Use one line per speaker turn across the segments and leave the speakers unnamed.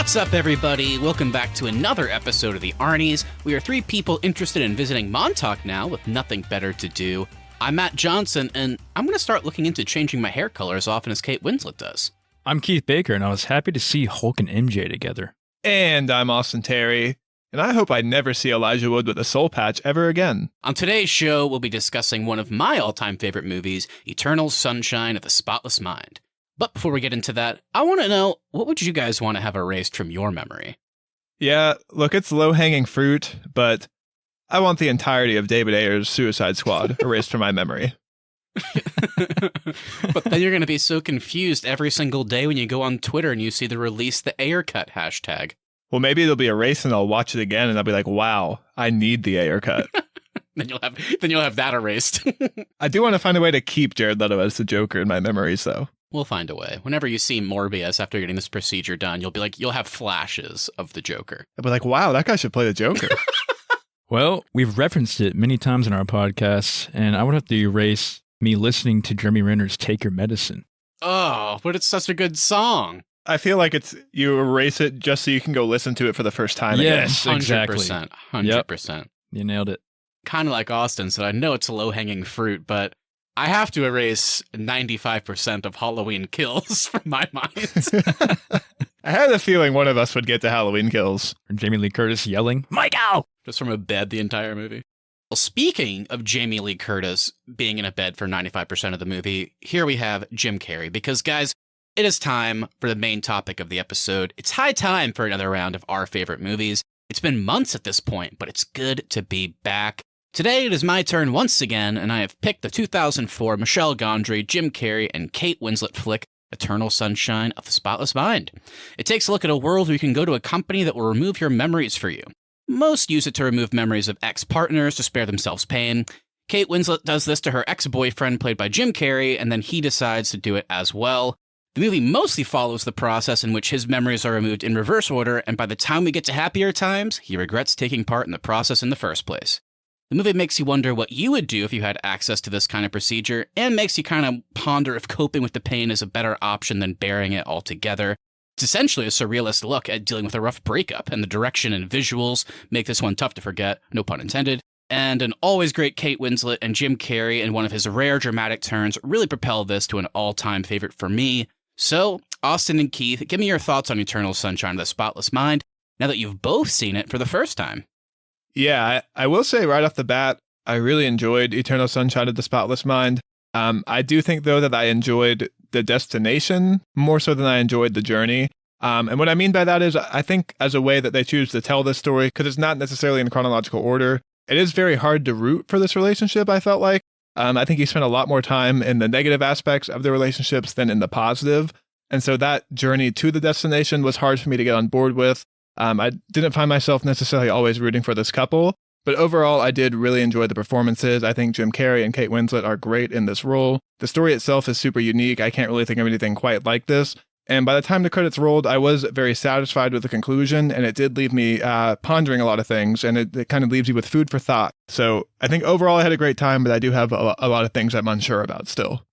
What's up, everybody? Welcome back to another episode of the Arnies. We are three people interested in visiting Montauk now with nothing better to do. I'm Matt Johnson, and I'm going to start looking into changing my hair color as often as Kate Winslet does.
I'm Keith Baker, and I was happy to see Hulk and MJ together.
And I'm Austin Terry, and I hope I never see Elijah Wood with a soul patch ever again.
On today's show, we'll be discussing one of my all-time favorite movies, Eternal Sunshine of the Spotless Mind. But before we get into that, I want to know, what would you guys want to have erased from your memory?
Yeah, look, it's low-hanging fruit, but I want the entirety of David Ayer's Suicide Squad erased from my memory.
But then you're going to be so confused every single day when you go on Twitter and you see the release the Ayer cut hashtag.
Well, maybe it'll be erased and I'll watch it again and I'll be like, wow, I need the Ayer cut.
Then you'll have that erased.
I do want to find a way to keep Jared Leto as the Joker in my memories, though.
We'll find a way. Whenever you see Morbius after getting this procedure done, you'll have flashes of the Joker.
I'll be like, wow, that guy should play the Joker.
Well, we've referenced it many times in our podcasts, and I would have to erase me listening to Jeremy Renner's Take Your Medicine.
Oh, but it's such a good song.
I feel like you erase it just so you can go listen to it for the first time
Yes,
again.
exactly.
100%.
Yep. You nailed it.
Kind of like Austin said, I know it's a low-hanging fruit, but I have to erase 95% of Halloween Kills from my mind.
I had a feeling one of us would get to Halloween Kills.
Or Jamie Lee Curtis yelling, Michael!
Just from a bed the entire movie. Well, speaking of Jamie Lee Curtis being in a bed for 95% of the movie, here we have Jim Carrey. Because, guys, it is time for the main topic of the episode. It's high time for another round of our favorite movies. It's been months at this point, but it's good to be back. Today, it is my turn once again, and I have picked the 2004 Michel Gondry, Jim Carrey, and Kate Winslet flick, Eternal Sunshine of the Spotless Mind. It takes a look at a world where you can go to a company that will remove your memories for you. Most use it to remove memories of ex-partners to spare themselves pain. Kate Winslet does this to her ex-boyfriend, played by Jim Carrey, and then he decides to do it as well. The movie mostly follows the process in which his memories are removed in reverse order, and by the time we get to happier times, he regrets taking part in the process in the first place. The movie makes you wonder what you would do if you had access to this kind of procedure, and makes you kind of ponder if coping with the pain is a better option than bearing it altogether. It's essentially a surrealist look at dealing with a rough breakup, and the direction and visuals make this one tough to forget, no pun intended. And an always great Kate Winslet and Jim Carrey in one of his rare dramatic turns really propel this to an all-time favorite for me. So, Austin and Keith, give me your thoughts on Eternal Sunshine of the Spotless Mind, now that you've both seen it for the first time.
Yeah, I will say right off the bat, I really enjoyed Eternal Sunshine of the Spotless Mind. I do think, though, that I enjoyed the destination more so than I enjoyed the journey. And what I mean by that is I think as a way that they choose to tell this story, because it's not necessarily in chronological order, it is very hard to root for this relationship, I felt like. I think he spent a lot more time in the negative aspects of the relationships than in the positive. And so that journey to the destination was hard for me to get on board with. I didn't find myself necessarily always rooting for this couple, but overall, I did really enjoy the performances. I think Jim Carrey and Kate Winslet are great in this role. The story itself is super unique. I can't really think of anything quite like this. And by the time the credits rolled, I was very satisfied with the conclusion, and it did leave me pondering a lot of things, and it kind of leaves you with food for thought. So I think overall I had a great time, but I do have a lot of things I'm unsure about still.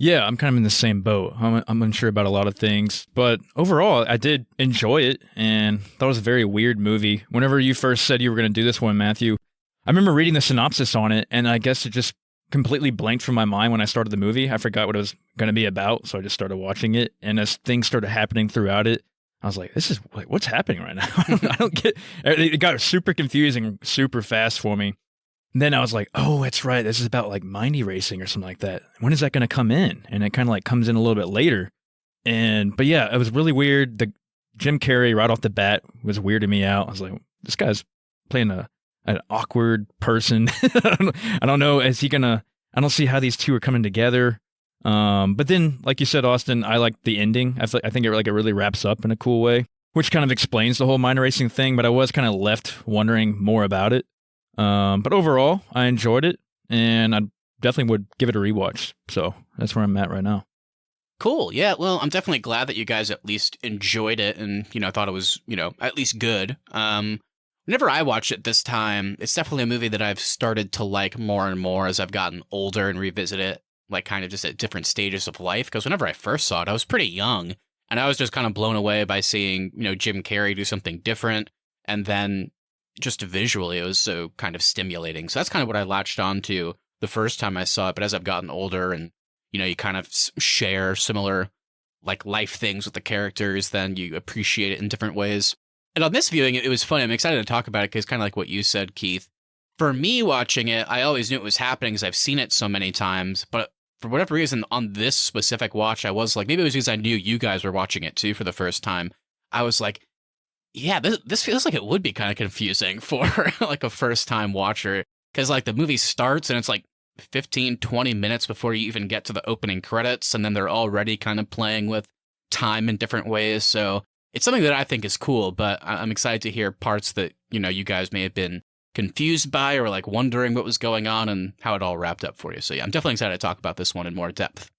Yeah, I'm kind of in the same boat. I'm unsure about a lot of things, but overall, I did enjoy it, and thought it was a very weird movie. Whenever you first said you were going to do this one, Matthew, I remember reading the synopsis on it, and I guess it just completely blanked from my mind when I started the movie. I forgot what it was going to be about, so I just started watching it, and as things started happening throughout it, I was like, this is like, what's happening right now? I don't get it. It got super confusing super fast for me. And then I was like, oh, that's right. This is about like mind erasing or something like that. When is that going to come in? And it kind of like comes in a little bit later. But yeah, it was really weird. The Jim Carrey right off the bat was weirding me out. I was like, this guy's playing an awkward person. I don't know. Is he gonna? I don't see how these two are coming together. But then, like you said, Austin, I like the ending. I think it really wraps up in a cool way, which kind of explains the whole mind erasing thing. But I was kind of left wondering more about it. But overall, I enjoyed it, and I definitely would give it a rewatch. So that's where I'm at right now.
Cool. Yeah, well, I'm definitely glad that you guys at least enjoyed it and, thought it was, at least good. Whenever I watched it this time, it's definitely a movie that I've started to like more and more as I've gotten older and revisit it, like kind of just at different stages of life. Because whenever I first saw it, I was pretty young. And I was just kind of blown away by seeing, Jim Carrey do something different. And then just visually, it was so kind of stimulating. So that's kind of what I latched on to the first time I saw it. But as I've gotten older and, you kind of share similar like life things with the characters, then you appreciate it in different ways. And on this viewing, it was funny. I'm excited to talk about it because kind of like what you said, Keith. For me watching it, I always knew it was happening because I've seen it so many times. But for whatever reason, on this specific watch, I was like, maybe it was because I knew you guys were watching it too for the first time. I was like, yeah, this feels like it would be kind of confusing for like a first time watcher. Because like the movie starts and it's like 15, 20 minutes before you even get to the opening credits. And then they're already kind of playing with time in different ways. So it's something that I think is cool, but I'm excited to hear parts that, you guys may have been confused by or like wondering what was going on and how it all wrapped up for you. So yeah, I'm definitely excited to talk about this one in more depth.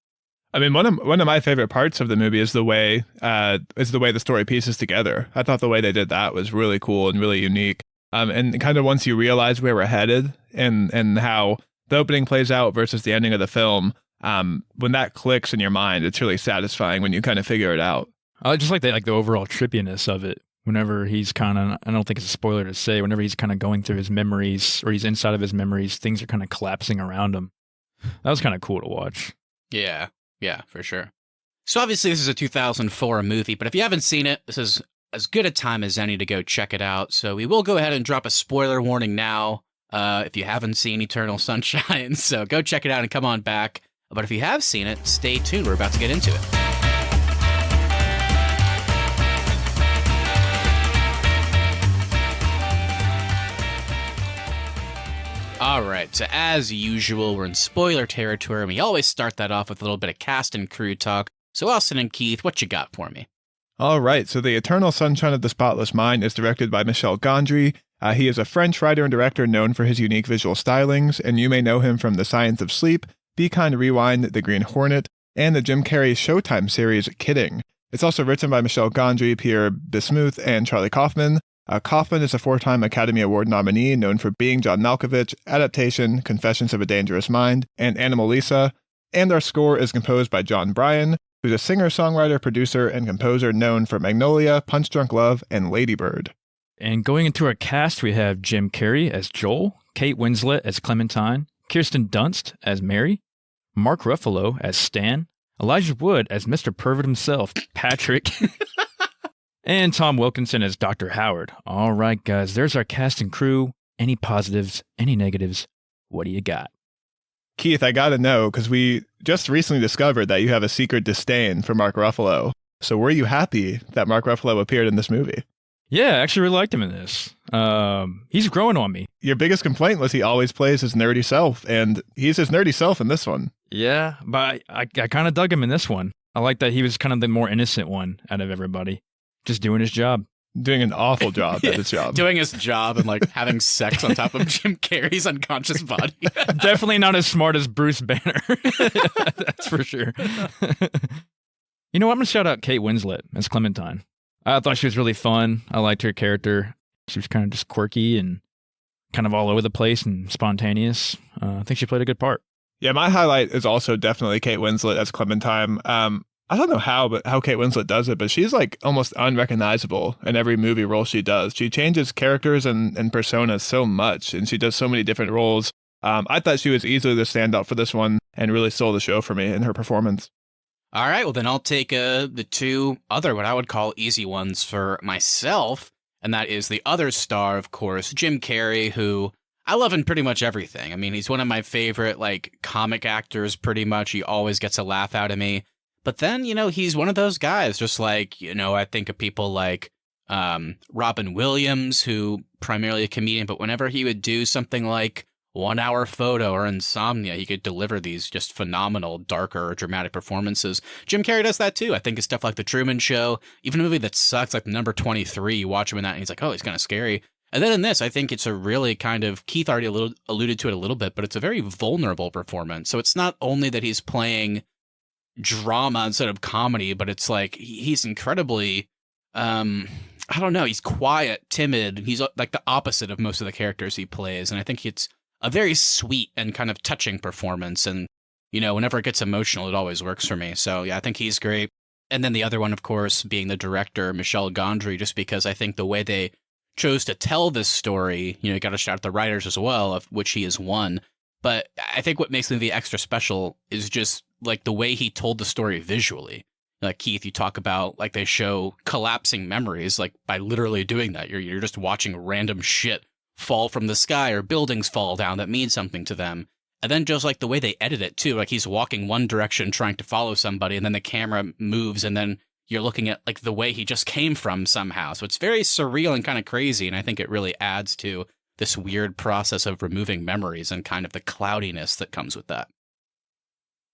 I mean, one of my favorite parts of the movie is the way the story pieces together. I thought the way they did that was really cool and really unique. And kind of once you realize where we're headed and how the opening plays out versus the ending of the film, when that clicks in your mind, it's really satisfying when you kind of figure it out.
I just like the overall trippiness of it. Whenever he's kind of, I don't think it's a spoiler to say, whenever he's kind of going through his memories or he's inside of his memories, things are kind of collapsing around him. That was kind of cool to watch.
Yeah, for sure. So obviously this is a 2004 movie, but if you haven't seen it, this is as good a time as any to go check it out. So we will go ahead and drop a spoiler warning now if you haven't seen Eternal Sunshine. So go check it out and come on back. But if you have seen it, stay tuned. We're about to get into it. All right, so as usual, we're in spoiler territory, and we always start that off with a little bit of cast and crew talk. So Austin and Keith, what you got for me?
All right, so The Eternal Sunshine of the Spotless Mind is directed by Michel Gondry. He is a French writer and director known for his unique visual stylings, and you may know him from The Science of Sleep, Be Kind Rewind, The Green Hornet, and the Jim Carrey Showtime series Kidding. It's also written by Michel Gondry, Pierre Bismuth, and Charlie Kaufman. Kaufman is a 4-time Academy Award nominee known for Being John Malkovich, Adaptation, Confessions of a Dangerous Mind, and Anomalisa. And our score is composed by John Bryan, who's a singer-songwriter, producer, and composer known for Magnolia, Punch Drunk Love, and Lady Bird.
And going into our cast, we have Jim Carrey as Joel, Kate Winslet as Clementine, Kirsten Dunst as Mary, Mark Ruffalo as Stan, Elijah Wood as Mr. Pervert himself, Patrick, and Tom Wilkinson as Dr. Howard. All right, guys, there's our cast and crew. Any positives, any negatives? What do you got?
Keith, I gotta know, because we just recently discovered that you have a secret disdain for Mark Ruffalo. So were you happy that Mark Ruffalo appeared in this movie?
Yeah, I actually really liked him in this. He's growing on me.
Your biggest complaint was he always plays his nerdy self, and he's his nerdy self in this one.
Yeah, but I kind of dug him in this one. I like that he was kind of the more innocent one out of everybody. Just doing his job.
Doing an awful job at his job.
Doing his job and like having sex on top of Jim Carrey's unconscious body.
Definitely not as smart as Bruce Banner. That's for sure. I'm going to shout out Kate Winslet as Clementine. I thought she was really fun. I liked her character. She was kind of just quirky and kind of all over the place and spontaneous. I think she played a good part.
Yeah, my highlight is also definitely Kate Winslet as Clementine. I don't know how Kate Winslet does it, but she's like almost unrecognizable in every movie role she does. She changes characters and personas so much, and she does so many different roles. I thought she was easily the standout for this one and really stole the show for me in her performance.
All right, well then I'll take the two other, what I would call easy ones for myself, and that is the other star, of course, Jim Carrey, who I love in pretty much everything. I mean, he's one of my favorite like comic actors pretty much. He always gets a laugh out of me. But then, he's one of those guys, just like, I think of people like Robin Williams, who primarily a comedian, but whenever he would do something like 1 Hour Photo or Insomnia, he could deliver these just phenomenal, darker, dramatic performances. Jim Carrey does that too. I think it's stuff like The Truman Show, even a movie that sucks, like Number 23, you watch him in that and he's like, oh, he's kind of scary. And then in this, I think it's a really kind of, Keith already alluded to it a little bit, but it's a very vulnerable performance. So it's not only that he's playing drama instead of comedy, but it's like he's incredibly he's quiet, timid. He's like the opposite of most of the characters he plays, and I think it's a very sweet and kind of touching performance, and whenever it gets emotional it always works for me. So yeah, I think he's great. And then the other one, of course, being the director, Michel Gondry, just because I think the way they chose to tell this story, you got to shout out the writers as well, of which he is one. But I think what makes the movie extra special is just like the way he told the story visually. Like Keith, you talk about like they show collapsing memories, like by literally doing that. You're just watching random shit fall from the sky or buildings fall down that mean something to them. And then just like the way they edit it too, like he's walking one direction trying to follow somebody and then the camera moves and then you're looking at like the way he just came from somehow. So it's very surreal and kind of crazy. And I think it really adds to this weird process of removing memories and kind of the cloudiness that comes with that.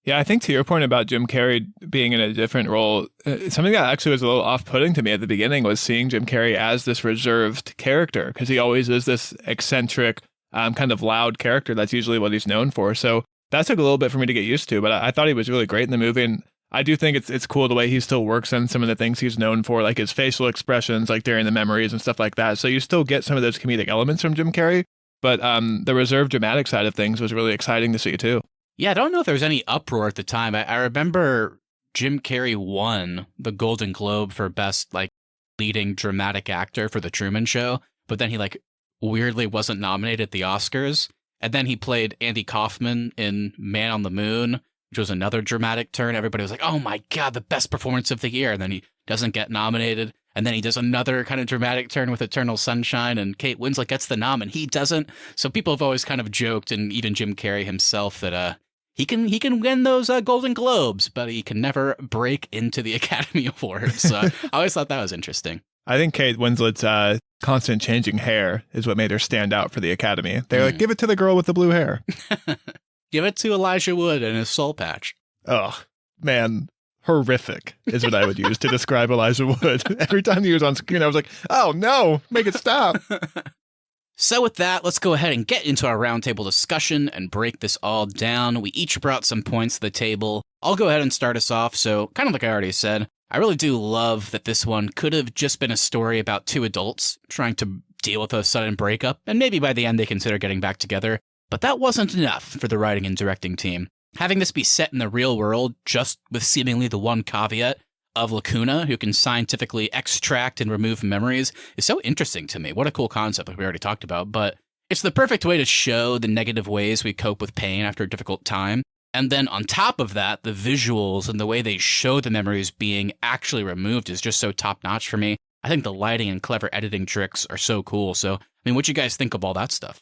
Yeah, I think to your point about Jim Carrey being in a different role, something that actually was a little off-putting to me at the beginning was seeing Jim Carrey as this reserved character, because he always is this eccentric, kind of loud character. That's usually what he's known for. So that took a little bit for me to get used to, but I thought he was really great in the movie. And I do think it's cool the way he still works on some of the things he's known for, like his facial expressions, like during the memories and stuff like that. So you still get some of those comedic elements from Jim Carrey, but the reserved dramatic side of things was really exciting to see too.
Yeah, I don't know if there was any uproar at the time. I remember Jim Carrey won the Golden Globe for best like leading dramatic actor for The Truman Show, but then he like weirdly wasn't nominated at the Oscars. And then he played Andy Kaufman in Man on the Moon, which was another dramatic turn. Everybody was like, oh my God, the best performance of the year. And then he doesn't get nominated. And then he does another kind of dramatic turn with Eternal Sunshine, and Kate Winslet gets the nom and he doesn't. So people have always kind of joked, and even Jim Carrey himself, that he can win those Golden Globes, but he can never break into the Academy Awards. So I always thought that was interesting.
I think Kate Winslet's constant changing hair is what made her stand out for the Academy. They're like, give it to the girl with the blue hair.
Give it to Elijah Wood and his soul patch.
Oh, man. Horrific is what I would use to describe Elijah Wood. Every time he was on screen, I was like, oh no, make it stop.
So with that, let's go ahead and get into our roundtable discussion and break this all down. We each brought some points to the table. I'll go ahead and start us off. So kind of like I already said, I really do love that this one could have just been a story about two adults trying to deal with a sudden breakup, and maybe by the end they consider getting back together. But that wasn't enough for the writing and directing team. Having this be set in the real world, just with seemingly the one caveat of Lacuna, who can scientifically extract and remove memories, is so interesting to me. What a cool concept, like we already talked about. But it's the perfect way to show the negative ways we cope with pain after a difficult time. And then on top of that, the visuals and the way they show the memories being actually removed is just so top-notch for me. I think the lighting and clever editing tricks are so cool. So, I mean, what do you guys think of all that stuff?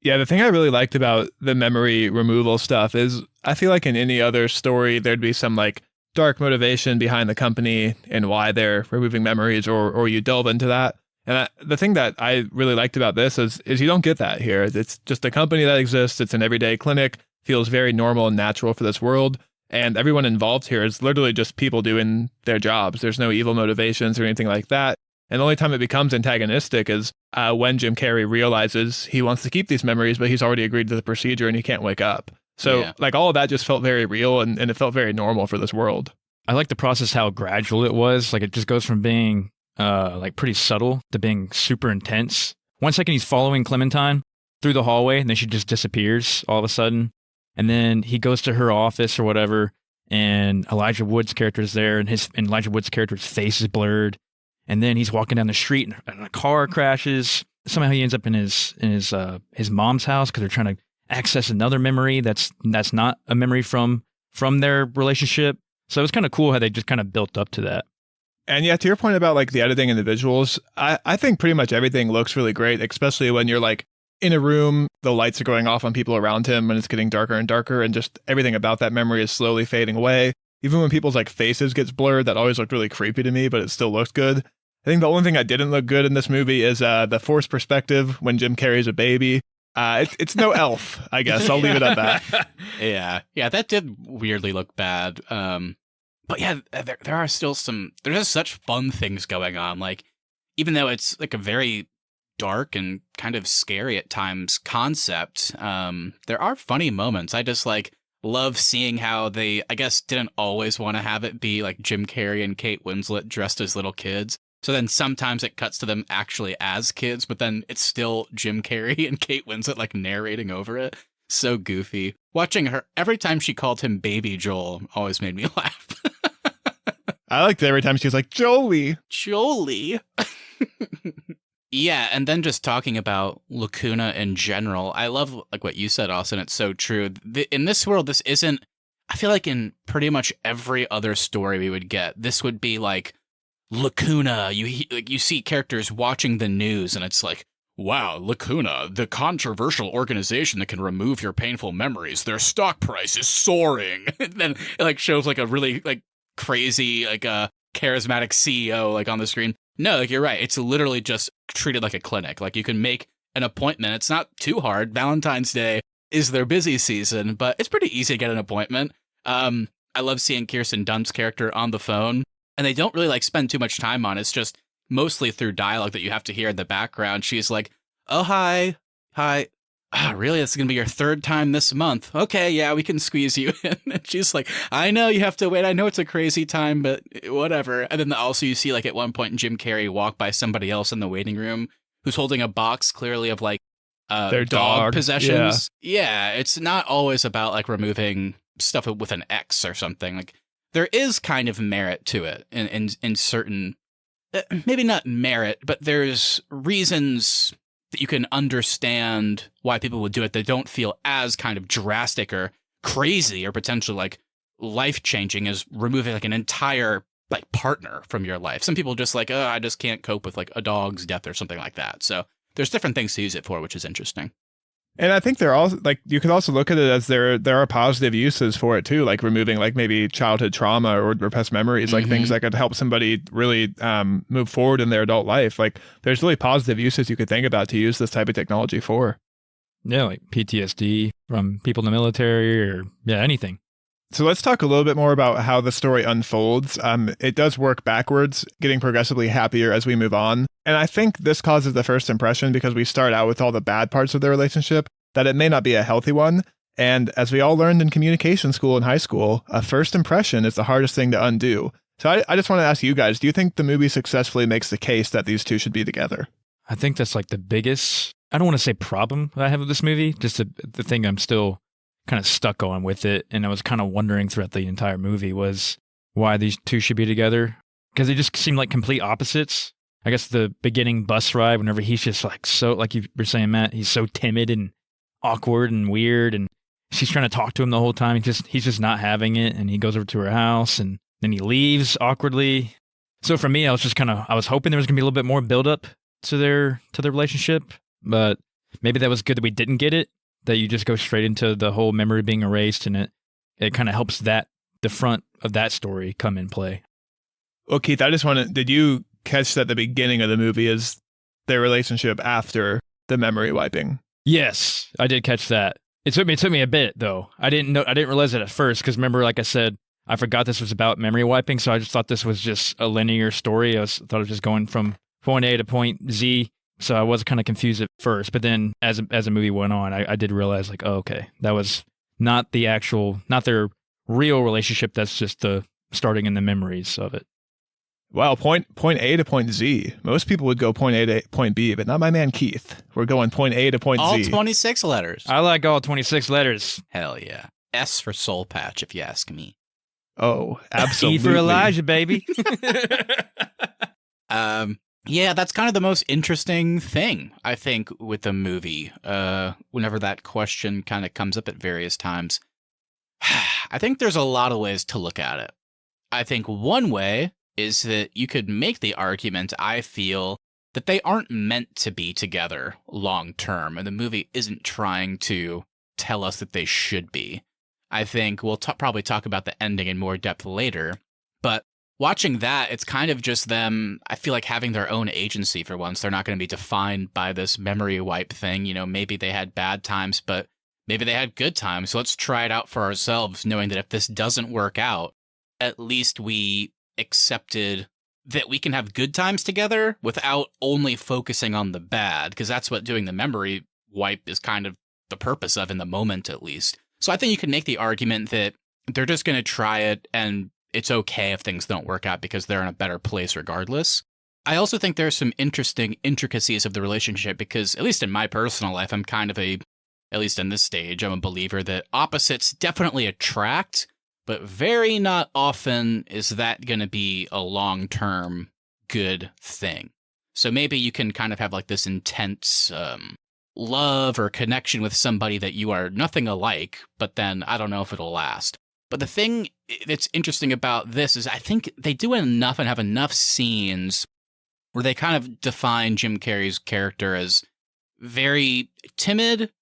Yeah, the thing I really liked about the memory removal stuff is I feel like in any other story, there'd be some like dark motivation behind the company and why they're removing memories, or you delve into that. And the thing that I really liked about this is you don't get that here. It's just a company that exists. It's an everyday clinic, feels very normal and natural for this world. And everyone involved here is literally just people doing their jobs. There's no evil motivations or anything like that. And the only time it becomes antagonistic is when Jim Carrey realizes he wants to keep these memories, but he's already agreed to the procedure and he can't wake up. So like all of that just felt very real and it felt very normal for this world.
I like the process, how gradual it was. Like it just goes from being like pretty subtle to being super intense. 1 second he's following Clementine through the hallway and then she just disappears all of a sudden. And then he goes to her office or whatever, and Elijah Wood's character is there, and Elijah Wood's character's face is blurred. And then he's walking down the street, and a car crashes. Somehow he ends up in his mom's house because they're trying to access another memory that's not a memory from their relationship. So it was kind of cool how they just kind of built up to that.
And yeah, to your point about like the editing and the visuals, I think pretty much everything looks really great, especially when you're like in a room, the lights are going off on people around him and it's getting darker and darker, and just everything about that memory is slowly fading away. Even when people's like faces gets blurred, that always looked really creepy to me, but it still looked good. I think the only thing that didn't look good in this movie is the forced perspective when Jim Carrey's a baby. It's no Elf, I guess. I'll leave it at that.
Yeah, that did weirdly look bad. But yeah, there are still there's just such fun things going on. Like, even though it's like a very dark and kind of scary at times concept, there are funny moments. I just like love seeing how they, I guess, didn't always want to have it be like Jim Carrey and Kate Winslet dressed as little kids. So then sometimes it cuts to them actually as kids, but then it's still Jim Carrey and Kate Winslet like narrating over it. So goofy. Watching her, every time she called him Baby Joel always made me laugh.
I liked it every time she was like, Jolie.
Jolie. Yeah, and then just talking about Lacuna in general, I love like what you said, Austin. It's so true. In this world, this isn't. I feel like in pretty much every other story we would get, this would be like Lacuna. You see characters watching the news, and it's like, wow, Lacuna, the controversial organization that can remove your painful memories. Their stock price is soaring. And then it like shows like a really like crazy like a charismatic CEO like on the screen. No, like you're right. It's literally just treated like a clinic. Like you can make an appointment. It's not too hard. Valentine's Day is their busy season, but it's pretty easy to get an appointment. I love seeing Kirsten Dunst's character on the phone, and they don't really like spend too much time on it. It's just mostly through dialogue that you have to hear in the background. She's like, "Oh, hi. Really? This is going to be your third time this month. Okay, yeah, we can squeeze you in." And she's like, "I know you have to wait. I know it's a crazy time, but whatever." And then also you see like at one point Jim Carrey walk by somebody else in the waiting room who's holding a box clearly of like
their dog
possessions. Yeah, it's not always about like removing stuff with an X or something. Like there is kind of merit to it in certain, maybe not merit, but there's reasons that you can understand why people would do it that don't feel as kind of drastic or crazy or potentially like life-changing as removing like an entire like partner from your life. Some people just like, oh, I just can't cope with like a dog's death or something like that. So there's different things to use it for, which is interesting.
And I think they're also like, you could also look at it as there are positive uses for it too, like removing like maybe childhood trauma or repressed memories, like things that could help somebody really move forward in their adult life. Like there's really positive uses you could think about to use this type of technology for.
Yeah, like PTSD from people in the military or anything.
So let's talk a little bit more about how the story unfolds. It does work backwards, getting progressively happier as we move on. And I think this causes the first impression because we start out with all the bad parts of their relationship, that it may not be a healthy one. And as we all learned in communication school and high school, a first impression is the hardest thing to undo. So I just want to ask you guys, do you think the movie successfully makes the case that these two should be together?
I think that's like the biggest, I don't want to say problem that I have with this movie, just the thing I'm still kind of stuck on with it, and I was kind of wondering throughout the entire movie was why these two should be together, because they just seem like complete opposites. I guess the beginning bus ride, whenever he's just like so, like you were saying, Matt, he's so timid and awkward and weird, and she's trying to talk to him the whole time. He's just not having it, and he goes over to her house, and then he leaves awkwardly. So for me, I was hoping there was gonna be a little bit more build up to their relationship, but maybe that was good that we didn't get it. That you just go straight into the whole memory being erased, and it kind of helps that the front of that story come in play.
Well, Keith, I just did you catch that the beginning of the movie is their relationship after the memory wiping?
Yes, I did catch that. It took me a bit though. I didn't realize it at first because remember, like I said, I forgot this was about memory wiping, so I just thought this was just a linear story. I thought it was just going from point A to point Z. So I was kind of confused at first, but then as the movie went on, I did realize like, oh, okay, that was not their real relationship. That's just the starting in the memories of it.
Wow, point A to point Z. Most people would go point A to point B, but not my man Keith. We're going point A to point Z.
All 26 letters.
I like all 26 letters.
Hell yeah. S for soul patch, if you ask me.
Oh, absolutely.
E for Elijah, baby.
Yeah, that's kind of the most interesting thing, I think, with the movie. Whenever that question kind of comes up at various times, I think there's a lot of ways to look at it. I think one way is that you could make the argument, I feel, that they aren't meant to be together long term, and the movie isn't trying to tell us that they should be. I think we'll probably talk about the ending in more depth later, but watching that, it's kind of just them, I feel like, having their own agency for once. They're not going to be defined by this memory wipe thing. You know, maybe they had bad times, but maybe they had good times. So let's try it out for ourselves, knowing that if this doesn't work out, at least we accepted that we can have good times together without only focusing on the bad, because that's what doing the memory wipe is kind of the purpose of in the moment, at least. So I think you can make the argument that they're just going to try it and it's okay if things don't work out because they're in a better place regardless. I also think there's some interesting intricacies of the relationship because, at least in my personal life, I'm kind of at least in this stage, I'm a believer that opposites definitely attract, but very not often is that going to be a long-term good thing. So maybe you can kind of have like this intense love or connection with somebody that you are nothing alike, but then I don't know if it'll last. But the thing that's interesting about this is I think they do enough and have enough scenes where they kind of define Jim Carrey's character as very timid,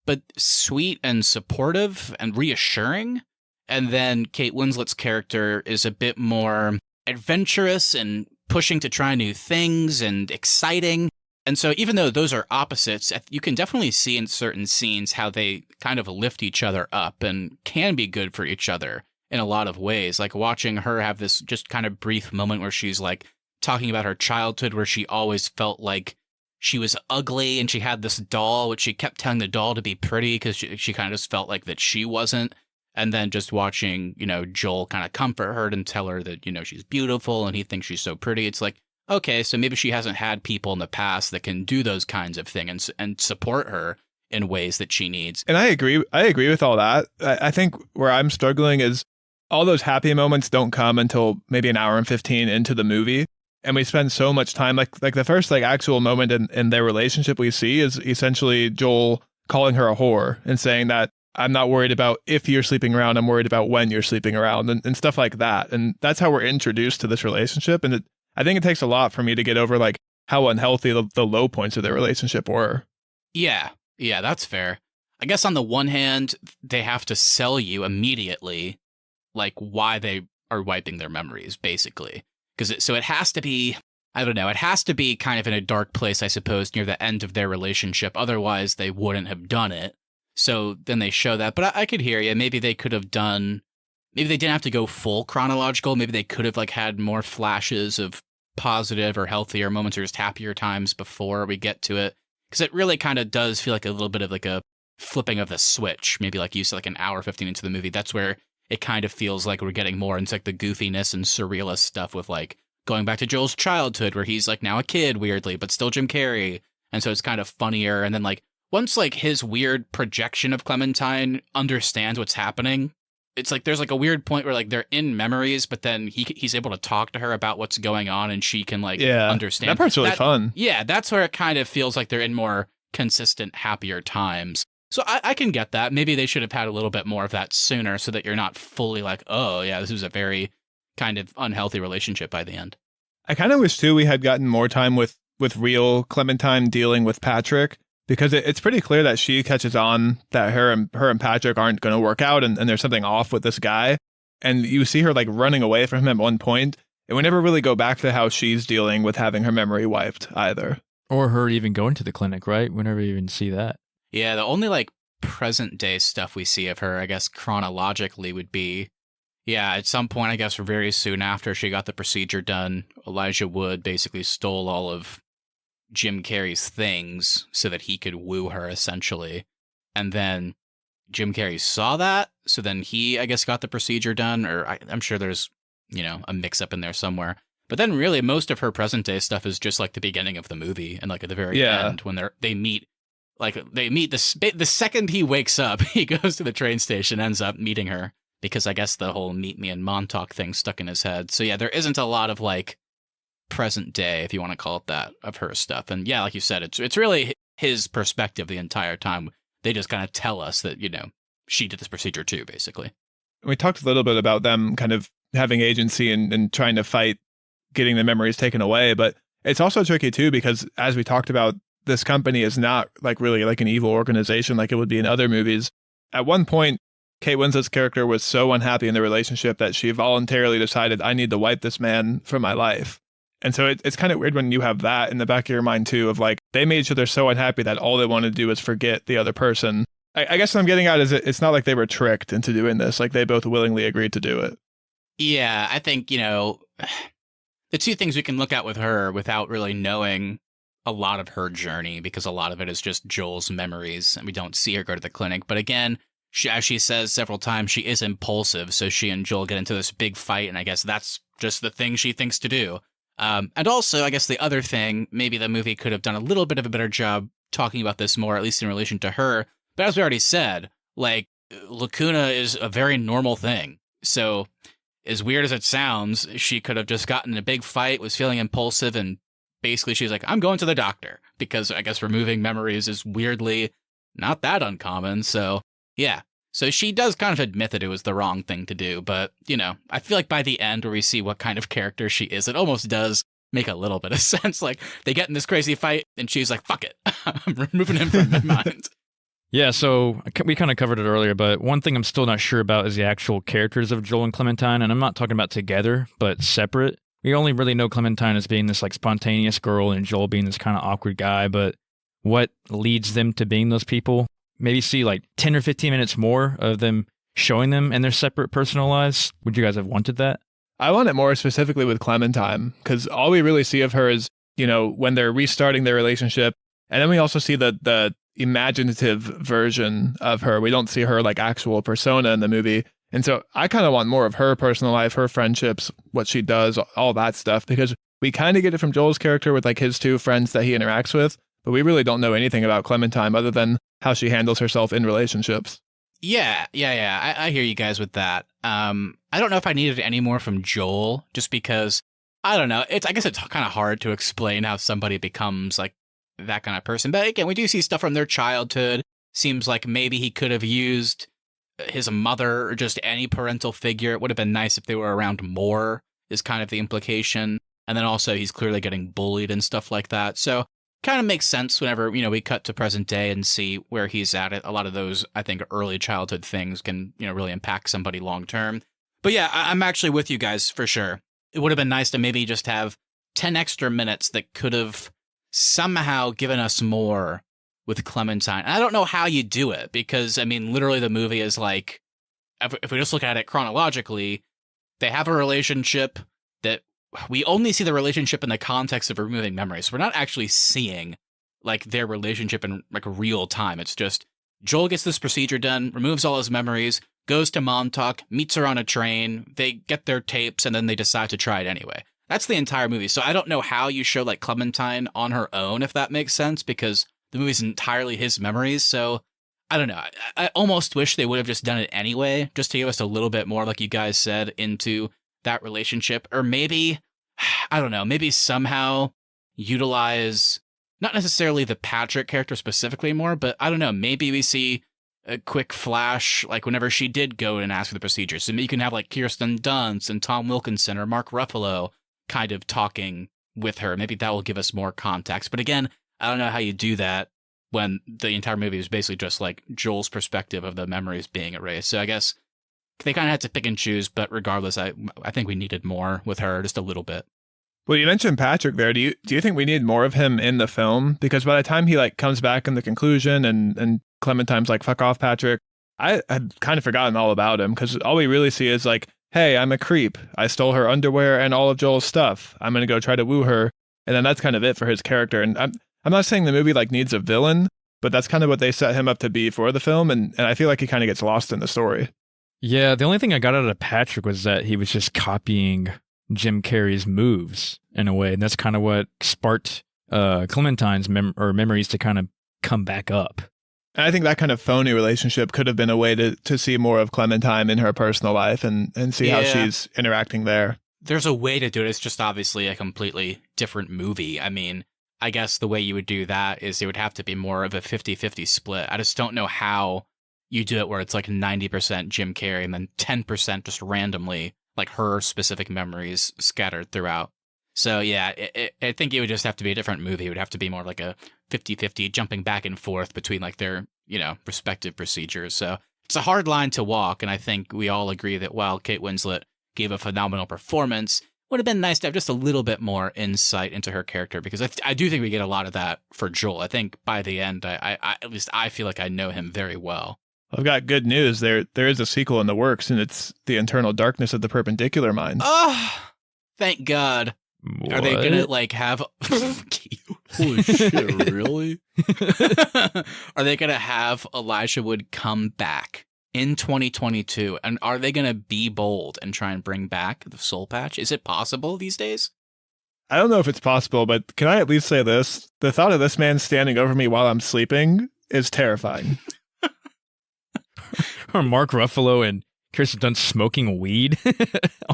but sweet and supportive and reassuring. And then Kate Winslet's character is a bit more adventurous and pushing to try new things and exciting. And so even though those are opposites, you can definitely see in certain scenes how they kind of lift each other up and can be good for each other in a lot of ways. Like watching her have this just kind of brief moment where she's like talking about her childhood where she always felt like she was ugly and she had this doll, which she kept telling the doll to be pretty because she kind of just felt like that she wasn't. And then just watching, Joel kind of comfort her and tell her that, she's beautiful and he thinks she's so pretty. It's like, okay, so maybe she hasn't had people in the past that can do those kinds of things and support her in ways that she needs.
And I agree with all that. I think where I'm struggling is all those happy moments don't come until maybe an hour and 15 into the movie. And we spend so much time, like the first actual moment in their relationship we see is essentially Joel calling her a whore and saying that I'm not worried about if you're sleeping around, I'm worried about when you're sleeping around and stuff like that. And that's how we're introduced to this relationship. And I think it takes a lot for me to get over how unhealthy the low points of their relationship were.
Yeah, that's fair. I guess on the one hand, they have to sell you immediately why they are wiping their memories, basically. So it has to be, I don't know, it has to be kind of in a dark place, I suppose, near the end of their relationship. Otherwise, they wouldn't have done it. So then they show that. But I could hear you. Maybe they could have done, maybe they didn't have to go full chronological. Maybe they could have had more flashes of positive or healthier moments or just happier times before we get to it. Because it really kind of does feel like a little bit of a flipping of the switch. Maybe like you said, an hour 15 into the movie. That's where it kind of feels like we're getting more into the goofiness and surrealist stuff with going back to Joel's childhood where he's now a kid weirdly, but still Jim Carrey. And so it's kind of funnier. And then once his weird projection of Clementine understands what's happening, it's there's a weird point where they're in memories, but then he's able to talk to her about what's going on and she can understand.
That part's really fun.
Yeah, that's where it kind of feels like they're in more consistent, happier times. So I can get that. Maybe they should have had a little bit more of that sooner so that you're not fully oh yeah, this was a very kind of unhealthy relationship by the end.
I kind of wish too we had gotten more time with real Clementine dealing with Patrick, because it's pretty clear that she catches on that her and Patrick aren't going to work out and there's something off with this guy. And you see her running away from him at one point. And we never really go back to how she's dealing with having her memory wiped either.
Or her even going to the clinic, right? We never even see that.
Yeah, the only present day stuff we see of her, I guess chronologically would be, at some point, I guess very soon after she got the procedure done, Elijah Wood basically stole all of Jim Carrey's things so that he could woo her, essentially. And then Jim Carrey saw that, so then he, I guess, got the procedure done, or I'm sure there's, a mix-up in there somewhere. But then really most of her present-day stuff is just the beginning of the movie, and at the very end when they meet. The second he wakes up, he goes to the train station, ends up meeting her, because I guess the whole meet me in Montauk thing stuck in his head. So yeah, there isn't a lot of present day, if you want to call it that, of her stuff. And yeah, like you said, it's really his perspective the entire time. They just kind of tell us that, she did this procedure too, basically.
We talked a little bit about them kind of having agency and trying to fight getting the memories taken away, but it's also tricky too, because as we talked about, this company is not really an evil organization like it would be in other movies. At one point, Kate Winslet's character was so unhappy in the relationship that she voluntarily decided, I need to wipe this man from my life. And so it's kind of weird when you have that in the back of your mind too, of they made each other so unhappy that all they want to do is forget the other person. I guess what I'm getting at is it's not like they were tricked into doing this. They both willingly agreed to do it.
Yeah, I think, the two things we can look at with her without really knowing a lot of her journey, because a lot of it is just Joel's memories and we don't see her go to the clinic. But again, as she says several times, she is impulsive. So she and Joel get into this big fight. And I guess that's just the thing she thinks to do. And also, I guess the other thing, maybe the movie could have done a little bit of a better job talking about this more, at least in relation to her. But as we already said, lacuna is a very normal thing. So as weird as it sounds, she could have just gotten in a big fight, was feeling impulsive, and basically she's like, I'm going to the doctor, because I guess removing memories is weirdly not that uncommon. So yeah. So she does kind of admit that it was the wrong thing to do. But, I feel like by the end where we see what kind of character she is, it almost does make a little bit of sense. Like, they get in this crazy fight, and she's like, fuck it. I'm removing him from my mind.
Yeah, so we kind of covered it earlier, but one thing I'm still not sure about is the actual characters of Joel and Clementine, and I'm not talking about together, but separate. We only really know Clementine as being this like spontaneous girl and Joel being this kind of awkward guy, but what leads them to being those people? Maybe see like 10 or 15 minutes more of them showing them in their separate personal lives. Would you guys have wanted that?
I want it more specifically with Clementine, because all we really see of her is, when they're restarting their relationship. And then we also see the imaginative version of her. We don't see her like actual persona in the movie. And so I kind of want more of her personal life, her friendships, what she does, all that stuff, because we kind of get it from Joel's character with like his two friends that he interacts with, but we really don't know anything about Clementine other than how she handles herself in relationships.
Yeah. I hear you guys with that. I don't know if I needed any more from Joel, just because, I don't know. I guess it's kind of hard to explain how somebody becomes like that kind of person. But again, we do see stuff from their childhood. Seems like maybe he could have used his mother or just any parental figure. It would have been nice if they were around more, is kind of the implication. And then also he's clearly getting bullied and stuff like that. So kind of makes sense whenever, we cut to present day and see where he's at. A lot of those, I think, early childhood things can, really impact somebody long term. But yeah, I'm actually with you guys for sure. It would have been nice to maybe just have 10 extra minutes that could have somehow given us more with Clementine. And I don't know how you do it, because, literally the movie is like, if we just look at it chronologically, they have a relationship that we only see the relationship in the context of removing memories. So we're not actually seeing like their relationship in like real time. It's just Joel gets this procedure done, removes all his memories, goes to Montauk, meets her on a train, they get their tapes, and then they decide to try it anyway. That's the entire movie. So I don't know how you show like Clementine on her own, if that makes sense, because the movie's entirely his memories. So I don't know. I almost wish they would have just done it anyway, just to give us a little bit more, like you guys said, into that relationship. Or maybe, I don't know, maybe somehow utilize not necessarily the Patrick character specifically more, but I don't know, maybe we see a quick flash, like whenever she did go and ask for the procedure. So maybe you can have like Kirsten Dunst and Tom Wilkinson or Mark Ruffalo kind of talking with her. Maybe that will give us more context. But again, I don't know how you do that when the entire movie is basically just like Joel's perspective of the memories being erased. So I guess they kind of had to pick and choose, but regardless, I think we needed more with her, just a little bit.
Well, you mentioned Patrick there. Do you think we need more of him in the film? Because by the time he like comes back in the conclusion and Clementine's like, fuck off, Patrick, I had kind of forgotten all about him, because all we really see is like, hey, I'm a creep. I stole her underwear and all of Joel's stuff. I'm going to go try to woo her. And then that's kind of it for his character. And I'm not saying the movie like needs a villain, but that's kind of what they set him up to be for the film. And I feel like he kind of gets lost in the story.
Yeah, the only thing I got out of Patrick was that he was just copying Jim Carrey's moves in a way. And that's kind of what sparked Clementine's memories to kind of come back up.
And I think that kind of phony relationship could have been a way to see more of Clementine in her personal life and see how she's interacting there.
There's a way to do it. It's just obviously a completely different movie. I guess the way you would do that is it would have to be more of a 50-50 split. I just don't know how you do it where it's like 90% Jim Carrey and then 10% just randomly, like her specific memories scattered throughout. So yeah, I think it would just have to be a different movie. It would have to be more like a 50-50 jumping back and forth between like their, respective procedures. So it's a hard line to walk. And I think we all agree that while Kate Winslet gave a phenomenal performance, it would have been nice to have just a little bit more insight into her character, because I do think we get a lot of that for Joel. I think by the end, I at least I feel like I know him very well.
I've got good news. There is a sequel in the works, and it's The Internal Darkness of the Perpendicular Mind.
Oh, thank God.
What?
Are they gonna like have holy shit, really? Are they gonna have Elijah Wood come back in 2022, and are they gonna be bold and try and bring back the soul patch? Is it possible these days?
I don't know if it's possible, but can I at least say this? The thought of this man standing over me while I'm sleeping is terrifying.
Or Mark Ruffalo and Kirsten Dunst smoking weed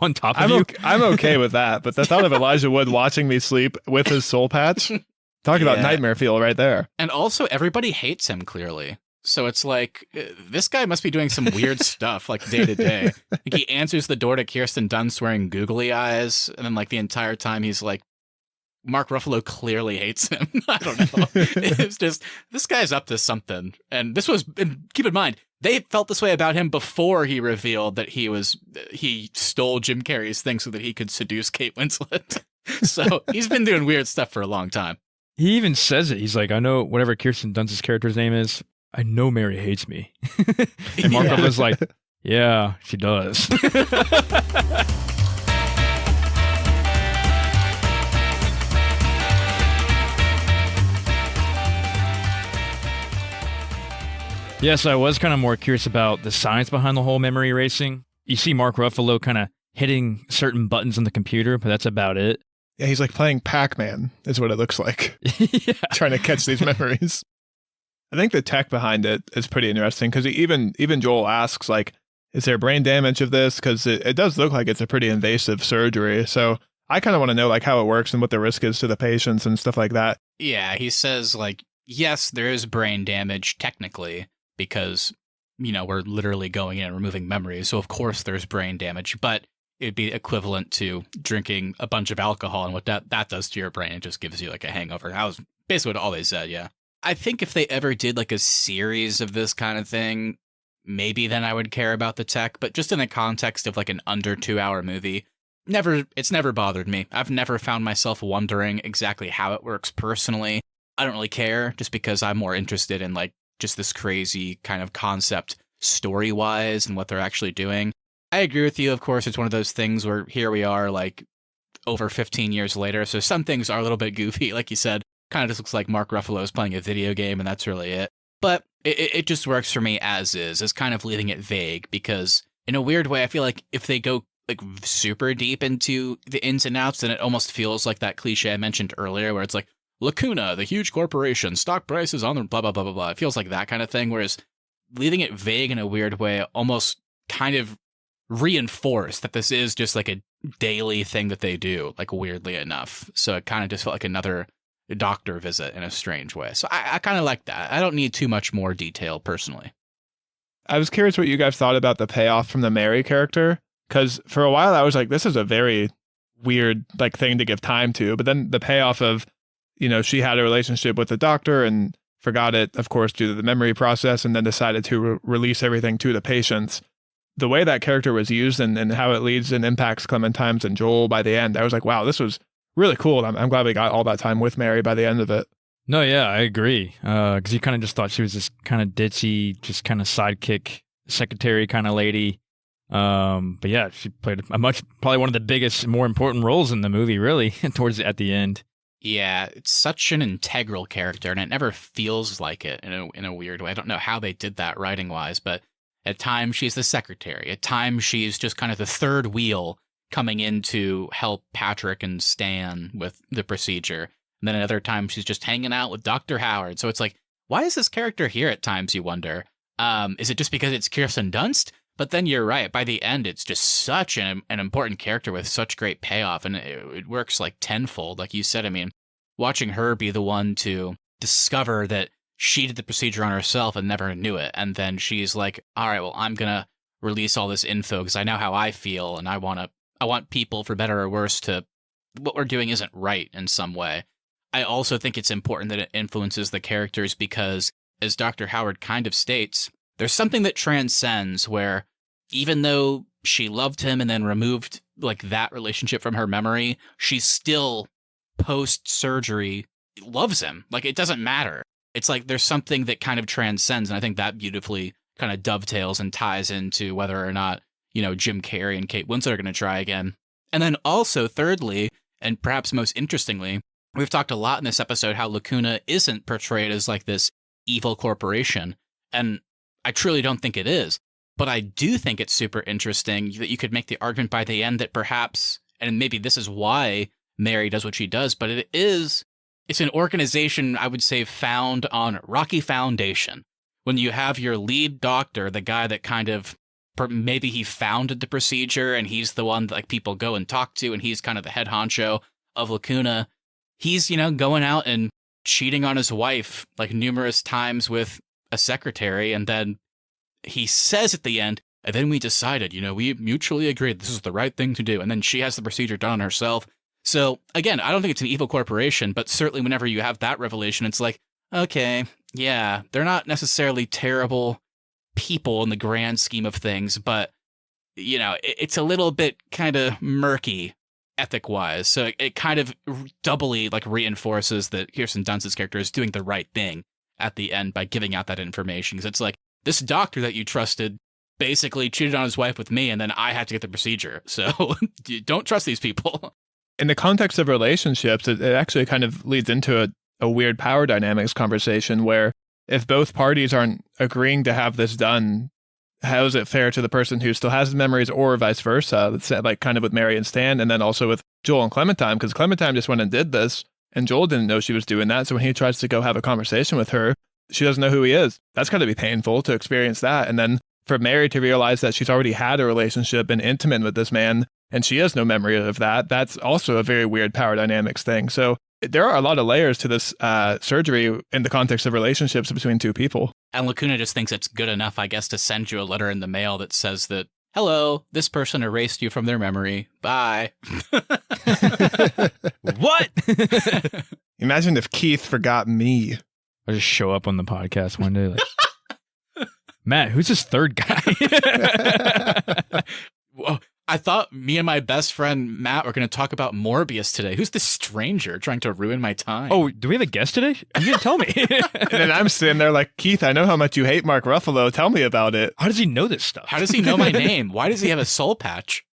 on top of you.
I'm okay with that, but the thought of Elijah Wood watching me sleep with his soul patch, talk about nightmare fuel right there.
And also, everybody hates him, clearly. So it's like, this guy must be doing some weird stuff, like, day to day. Like, he answers the door to Kirsten Dunst wearing googly eyes, and then, like, the entire time he's like, Mark Ruffalo clearly hates him. I don't know. It's just, this guy's up to something. And this was, and keep in mind, they felt this way about him before he revealed that he stole Jim Carrey's thing so that he could seduce Kate Winslet. So he's been doing weird stuff for a long time.
He even says it. He's like, I know whatever Kirsten Dunst's character's name is, I know Mary hates me. And Mark Ruffalo's like, yeah, she does. Yes, I was kind of more curious about the science behind the whole memory erasing. You see Mark Ruffalo kind of hitting certain buttons on the computer, but that's about it.
Yeah, he's like playing Pac-Man, is what it looks like.
Yeah.
Trying to catch these memories. I think the tech behind it is pretty interesting because even Joel asks, like, is there brain damage of this? Because it does look like it's a pretty invasive surgery. So I kind of want to know, like, how it works and what the risk is to the patients and stuff like that.
Yeah, he says, like, yes, there is brain damage technically, because, you know, we're literally going in and removing memories. So, of course, there's brain damage, but it'd be equivalent to drinking a bunch of alcohol. And what that does to your brain, it just gives you, like, a hangover. That was basically what all they said, yeah. I think if they ever did, like, a series of this kind of thing, maybe then I would care about the tech. But just in the context of, like, an under 2-hour movie, it's never bothered me. I've never found myself wondering exactly how it works personally. I don't really care, just because I'm more interested in, like, just this crazy kind of concept story-wise and what they're actually doing. I agree with you, of course. It's one of those things where here we are, like, over 15 years later, so some things are a little bit goofy, like you said. Kind of just looks like Mark Ruffalo is playing a video game, and that's really it. But it just works for me as kind of leaving it vague, because in a weird way, I feel like if they go, like, super deep into the ins and outs, then it almost feels like that cliche I mentioned earlier, where it's like, Lacuna, the huge corporation, stock prices on the blah, blah, blah, blah, blah. It feels like that kind of thing, whereas leaving it vague in a weird way almost kind of reinforced that this is just like a daily thing that they do, like, weirdly enough. So it kind of just felt like another doctor visit in a strange way. So I kind of like that. I don't need too much more detail, personally.
I was curious what you guys thought about the payoff from the Mary character, because for a while I was like, this is a very weird, like, thing to give time to. But then the payoff of, you know, she had a relationship with the doctor and forgot it, of course, due to the memory process, and then decided to release everything to the patients. The way that character was used and how it leads and impacts Clementine's and Joel by the end, I was like, wow, this was really cool. And I'm glad we got all that time with Mary by the end of it.
No, yeah, I agree. Because you kind of just thought she was this kind of ditzy, just kind of sidekick, secretary kind of lady. But yeah, she played probably one of the biggest, more important roles in the movie, really, at the end.
Yeah, it's such an integral character, and it never feels like it in a weird way. I don't know how they did that writing-wise, but at times she's the secretary. At times she's just kind of the third wheel coming in to help Patrick and Stan with the procedure. And then at other times she's just hanging out with Dr. Howard. So it's like, why is this character here at times, you wonder? Is it just because it's Kirsten Dunst? But then you're right. By the end, it's just such an important character with such great payoff. And it works like tenfold. Like you said, I mean, watching her be the one to discover that she did the procedure on herself and never knew it. And then she's like, all right, well, I'm going to release all this info because I know how I feel. And I want people, for better or worse, to, what we're doing isn't right in some way. I also think it's important that it influences the characters because, as Dr. Howard kind of states, there's something that transcends where even though she loved him and then removed, like, that relationship from her memory, she still, post-surgery, loves him. Like, it doesn't matter. It's like there's something that kind of transcends, and I think that beautifully kind of dovetails and ties into whether or not, you know, Jim Carrey and Kate Winslet are going to try again. And then also, thirdly, and perhaps most interestingly, we've talked a lot in this episode how Lacuna isn't portrayed as, like, this evil corporation, and I truly don't think it is. But I do think it's super interesting that you could make the argument by the end that perhaps, and maybe this is why Mary does what she does, but it's an organization, I would say, found on rocky foundation. When you have your lead doctor, the guy that kind of maybe he founded the procedure and he's the one that like people go and talk to, and he's kind of the head honcho of Lacuna. He's, going out and cheating on his wife like numerous times with a secretary, and then he says at the end, and then we decided, we mutually agreed this is the right thing to do, and then she has the procedure done on herself. So again, I don't think it's an evil corporation, but certainly whenever you have that revelation, it's like, okay, yeah, they're not necessarily terrible people in the grand scheme of things, but it's a little bit kind of murky ethic-wise. So it kind of doubly like reinforces that Kirsten Dunst's character is doing the right thing at the end by giving out that information. Because it's like, this doctor that you trusted basically cheated on his wife with me, and then I had to get the procedure. So don't trust these people.
In the context of relationships, it actually kind of leads into a weird power dynamics conversation where if both parties aren't agreeing to have this done, how is it fair to the person who still has the memories, or vice versa? That's like kind of with Mary and Stan, and then also with Joel and Clementine, because Clementine just went and did this, and Joel didn't know she was doing that. So when he tries to go have a conversation with her, she doesn't know who he is. That's got to be painful to experience that. And then for Mary to realize that she's already had a relationship and intimate with this man, and she has no memory of that, that's also a very weird power dynamics thing. So there are a lot of layers to this surgery in the context of relationships between two people.
And Lacuna just thinks it's good enough, I guess, to send you a letter in the mail that says that, hello, this person erased you from their memory. Bye.
What?
Imagine if Keith forgot me.
I just show up on the podcast one day like, Matt, who's this third guy?
Whoa. I thought me and my best friend Matt were going to talk about Morbius today. Who's this stranger trying to ruin my time?
Oh, do we have a guest today? You didn't tell me.
And then I'm sitting there like, Keith, I know how much you hate Mark Ruffalo. Tell me about it.
How does he know this stuff?
How does he know my name? Why does he have a soul patch?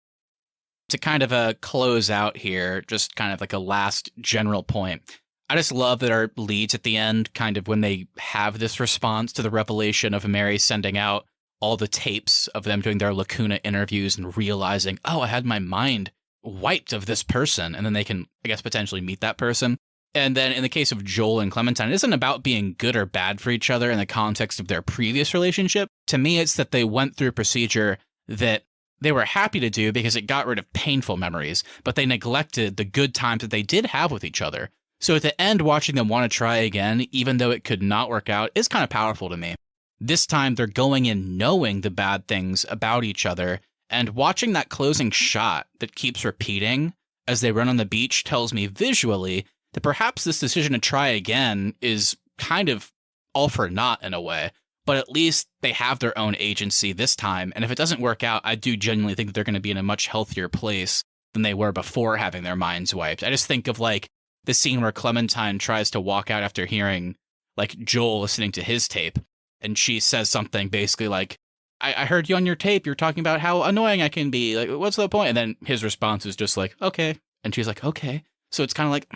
To kind of close out here, just kind of like a last general point. I just love that our leads at the end, kind of when they have this response to the revelation of Mary sending out all the tapes of them doing their Lacuna interviews and realizing, oh, I had my mind wiped of this person. And then they can, I guess, potentially meet that person. And then in the case of Joel and Clementine, it isn't about being good or bad for each other in the context of their previous relationship. To me, it's that they went through a procedure that they were happy to do because it got rid of painful memories, but they neglected the good times that they did have with each other. So at the end, watching them want to try again, even though it could not work out, is kind of powerful to me. This time, they're going in knowing the bad things about each other, and watching that closing shot that keeps repeating as they run on the beach tells me visually that perhaps this decision to try again is kind of all for naught in a way, but at least they have their own agency this time, and if it doesn't work out, I do genuinely think that they're going to be in a much healthier place than they were before having their minds wiped. I just think of like the scene where Clementine tries to walk out after hearing like Joel listening to his tape, and she says something basically like, I heard you on your tape, you're talking about how annoying I can be, like, what's the point? And then his response is just like, okay. And she's like, okay. So it's kind of like,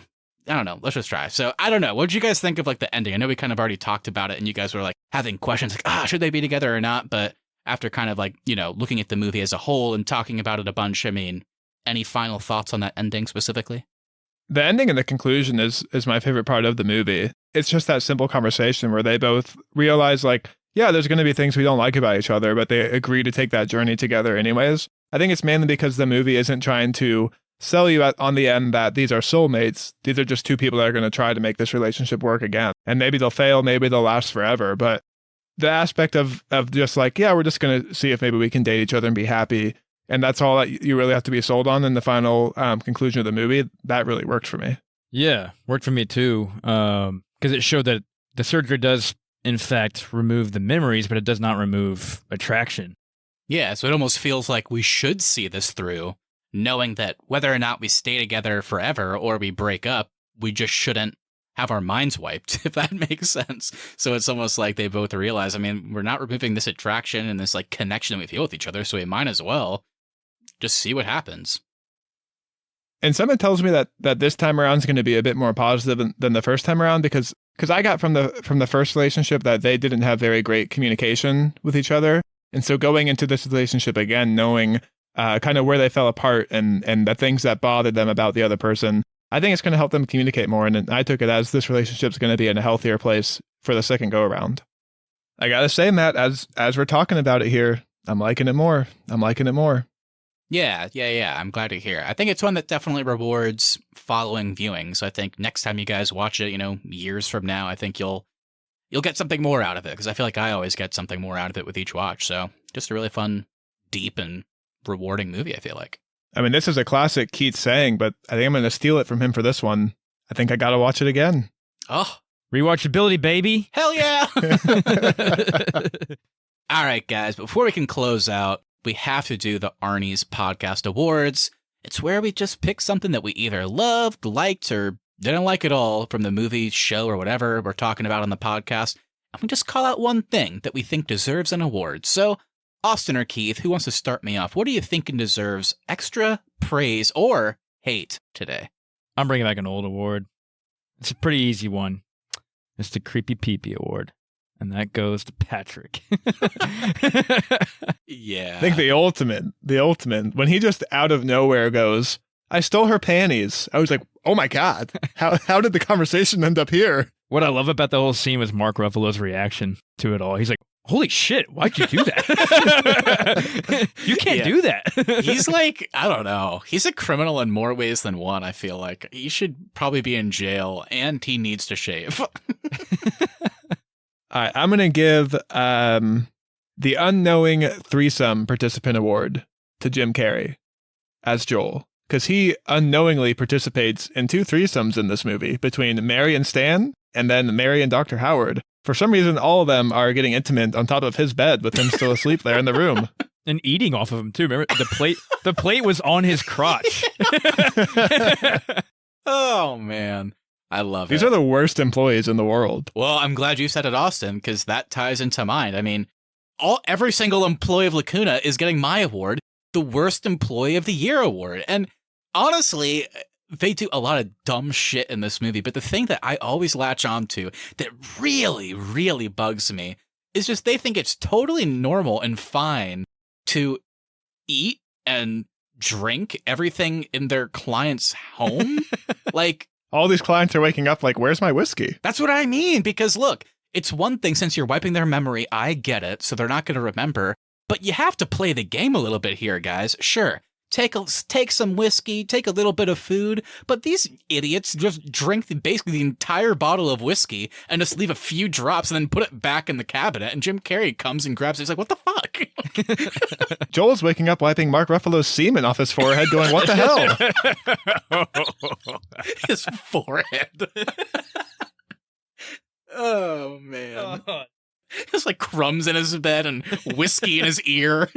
I don't know, let's just try. So I don't know, what did you guys think of like the ending? I know we kind of already talked about it and you guys were like having questions like, should they be together or not? But after kind of like, looking at the movie as a whole and talking about it a bunch, I mean, any final thoughts on that ending specifically?
The ending and the conclusion is my favorite part of the movie. It's just that simple conversation where they both realize like, yeah, there's going to be things we don't like about each other, but they agree to take that journey together anyways. I think it's mainly because the movie isn't trying to sell you on the end that these are soulmates. These are just two people that are going to try to make this relationship work again. And maybe they'll fail, maybe they'll last forever. But the aspect of just like, yeah, we're just going to see if maybe we can date each other and be happy. And that's all that you really have to be sold on in the final conclusion of the movie. That really worked for me.
Yeah, worked for me too. Because it showed that the surgery does, in fact, remove the memories, but it does not remove attraction.
Yeah, so it almost feels like we should see this through, knowing that whether or not we stay together forever or we break up, we just shouldn't have our minds wiped, if that makes sense. So it's almost like they both realize, I mean, we're not removing this attraction and this like connection that we feel with each other, so we might as well just see what happens.
And something tells me that this time around is going to be a bit more positive than the first time around, because I got from the first relationship that they didn't have very great communication with each other. And so going into this relationship again, knowing kind of where they fell apart and the things that bothered them about the other person, I think it's going to help them communicate more. And I took it as this relationship's going to be in a healthier place for the second go around. I got to say, Matt, as we're talking about it here, I'm liking it more.
Yeah. I'm glad to hear. I think it's one that definitely rewards following viewings. I think next time you guys watch it, years from now, I think you'll get something more out of it, because I feel like I always get something more out of it with each watch. So just a really fun, deep, and rewarding movie, I feel like.
I mean, this is a classic Keith saying, but I think I'm going to steal it from him for this one. I think I got to watch it again.
Oh,
rewatchability, baby.
Hell yeah. All right, guys, before we can close out, we have to do the Arnies Podcast Awards. It's where we just pick something that we either loved, liked, or didn't like at all from the movie, show, or whatever we're talking about on the podcast. And we just call out one thing that we think deserves an award. So, Austin or Keith, who wants to start me off? What do you think deserves extra praise or hate today?
I'm bringing back an old award. It's a pretty easy one. It's the Creepy Peepee Award. And that goes to Patrick.
Yeah.
I think the ultimate, when he just out of nowhere goes, I stole her panties. I was like, oh my God, how did the conversation end up here?
What I love about the whole scene was Mark Ruffalo's reaction to it all. He's like, holy shit, why'd you do that? You can't do that.
He's like, I don't know. He's a criminal in more ways than one, I feel like. He should probably be in jail, and he needs to shave.
All right, I'm going to give the Unknowing Threesome Participant Award to Jim Carrey as Joel, because he unknowingly participates in 2 threesomes in this movie between Mary and Stan, and then Mary and Dr. Howard. For some reason, all of them are getting intimate on top of his bed with him still asleep there in the room.
And eating off of him, too. Remember, the plate was on his crotch.
Oh, man. I love it.
These are the worst employees in the world.
Well, I'm glad you said it, Austin, because that ties into mine. I mean, every single employee of Lacuna is getting my award, the Worst Employee of the Year award. And honestly, they do a lot of dumb shit in this movie, but the thing that I always latch on to that really, really bugs me is just they think it's totally normal and fine to eat and drink everything in their client's home. Like,
all these clients are waking up like, where's my whiskey?
That's what I mean, because look, it's one thing since you're wiping their memory, I get it, so they're not going to remember, but you have to play the game a little bit here, guys. Sure, take some whiskey, take a little bit of food, but these idiots just drink basically the entire bottle of whiskey and just leave a few drops and then put it back in the cabinet, and Jim Carrey comes and grabs it. He's like, what the fuck?
Joel's waking up wiping Mark Ruffalo's semen off his forehead going, what the hell?
His forehead. Oh, man. There's like crumbs in his bed and whiskey in his ear.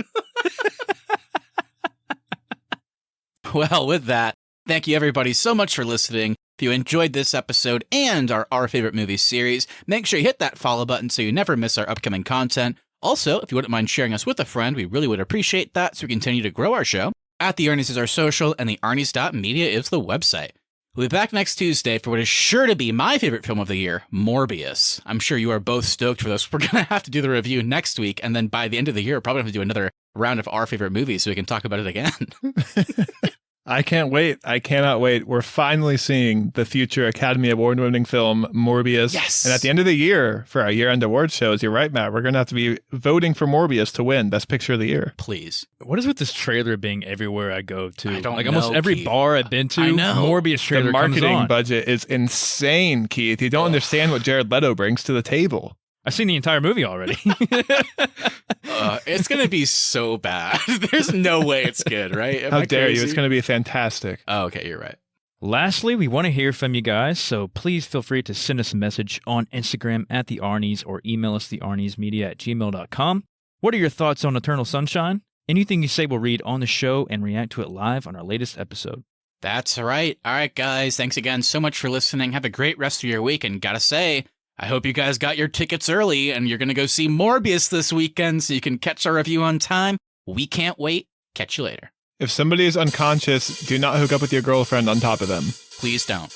Well, with that, thank you everybody so much for listening. If you enjoyed this episode and our Favorite Movies series, make sure you hit that follow button so you never miss our upcoming content. Also, if you wouldn't mind sharing us with a friend, we really would appreciate that so we continue to grow our show. At the Arnies is our social, and the Arnies.media is the website. We'll be back next Tuesday for what is sure to be my favorite film of the year, Morbius. I'm sure you are both stoked for this. We're going to have to do the review next week, and then by the end of the year, we're probably going to do another round of our favorite movies so we can talk about it again.
I can't wait. I cannot wait. We're finally seeing the future Academy Award-winning film, Morbius.
Yes.
And at the end of the year, for our year-end award shows, you're right, Matt, we're going to have to be voting for Morbius to win Best Picture of the Year.
Please.
What is with this trailer being everywhere I go to?
I don't
like
know,
almost every
Keith.
bar I've been to,
I know.
Morbius trailer
The marketing
comes on.
budget is insane, Keith. You don't understand what Jared Leto brings to the table.
I've seen the entire movie already.
It's going to be so bad. There's no way it's good, right? Am
How
I
dare you?
crazy?
It's going to be fantastic.
Oh, okay, you're right.
Lastly, we want to hear from you guys, so please feel free to send us a message on Instagram at the Arnies or email us thearniesmedia@gmail.com. What are your thoughts on Eternal Sunshine? Anything you say we'll read on the show and react to it live on our latest episode.
That's right. All right, guys. Thanks again so much for listening. Have a great rest of your week. And gotta say, I hope you guys got your tickets early and you're going to go see Morbius this weekend so you can catch our review on time. We can't wait. Catch you later.
If somebody is unconscious, do not hook up with your girlfriend on top of them.
Please don't.